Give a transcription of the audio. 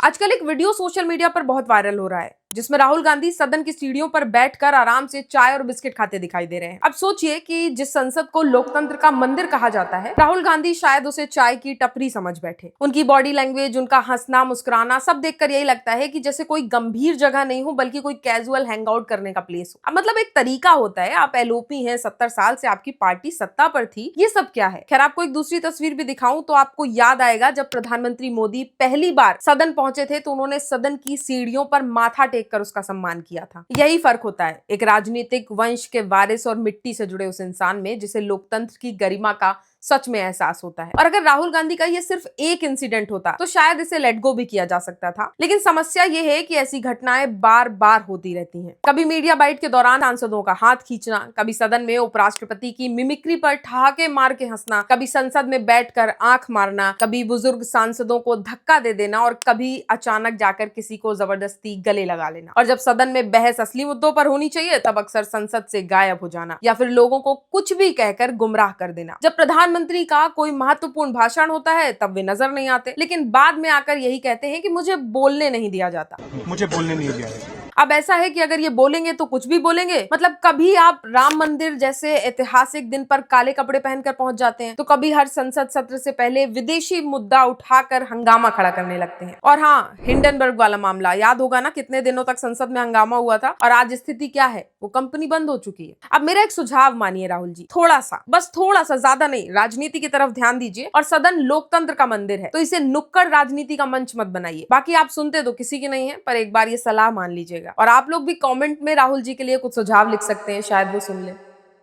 आजकल एक video social media पर बहुत वायरल हो रहा है जिसमें राहुल गांधी सदन की सीढ़ियों पर बैठकर आराम से चाय और बिस्किट खाते दिखाई दे रहे हैं। अब सोचिए कि जिस संसद को लोकतंत्र का मंदिर कहा जाता है, राहुल गांधी शायद उसे चाय की टपरी समझ बैठे। उनकी बॉडी लैंग्वेज, उनका हंसना मुस्कुराना सब देखकर यही लगता है कि जैसे कोई गंभीर जगह नहीं हो बल्कि कोई कैजुअल हैंग आउट करने का प्लेस हो। अब मतलब एक तरीका होता है, आप एलओपी हैं, 70 साल से आपकी पार्टी सत्ता पर थी, ये सब क्या है। खैर, आपको एक दूसरी तस्वीर भी दिखाऊं तो आपको याद आएगा जब प्रधानमंत्री मोदी पहली बार सदन पहुंचे थे तो उन्होंने सदन की सीढ़ियों पर माथा टेक कर उसका सम्मान किया था। यही फर्क होता है एक राजनीतिक वंश के वारिस और मिट्टी से जुड़े उस इंसान में जिसे लोकतंत्र की गरिमा का सच में एहसास होता है। और अगर राहुल गांधी का ये सिर्फ एक इंसिडेंट होता तो शायद इसे लेट गो भी किया जा सकता था, लेकिन समस्या ये है कि ऐसी घटनाएं बार बार होती रहती हैं। कभी मीडिया बाइट के दौरान सांसदों का हाथ खींचना, कभी सदन में उपराष्ट्रपति की मिमिक्री पर ठहाके मार के हंसना, कभी संसद में बैठकर आंख मारना, कभी बुजुर्ग सांसदों को धक्का दे देना और कभी अचानक जाकर किसी को जबरदस्ती गले लगा लेना। और जब सदन में बहस असली मुद्दों पर होनी चाहिए तब अक्सर संसद से गायब हो जाना या फिर लोगों को कुछ भी कहकर गुमराह कर देना। जब प्रधानमंत्री का कोई महत्वपूर्ण भाषण होता है तब वे नजर नहीं आते, लेकिन बाद में आकर यही कहते हैं कि मुझे बोलने नहीं दिया जाता, मुझे बोलने नहीं दिया जाता। अब ऐसा है कि अगर ये बोलेंगे तो कुछ भी बोलेंगे। मतलब कभी आप राम मंदिर जैसे ऐतिहासिक दिन पर काले कपड़े पहनकर पहुंच जाते हैं तो कभी हर संसद सत्र से पहले विदेशी मुद्दा उठाकर हंगामा खड़ा करने लगते हैं। और हाँ, हिंडनबर्ग वाला मामला याद होगा ना, कितने दिनों तक संसद में हंगामा हुआ था और आज स्थिति क्या है, वो कंपनी बंद हो चुकी है। अब मेरा एक सुझाव मानिए राहुल जी, थोड़ा सा, बस थोड़ा सा, ज्यादा नहीं, राजनीति की तरफ ध्यान दीजिए। और सदन लोकतंत्र का मंदिर है तो इसे नुक्कड़ राजनीति का मंच मत बनाइए। बाकी आप सुनते तो किसी की नहीं है, पर एक बार ये सलाह मान लीजिएगा। और आप लोग भी कमेंट में राहुल जी के लिए कुछ सुझाव लिख सकते हैं, शायद वो सुन ले।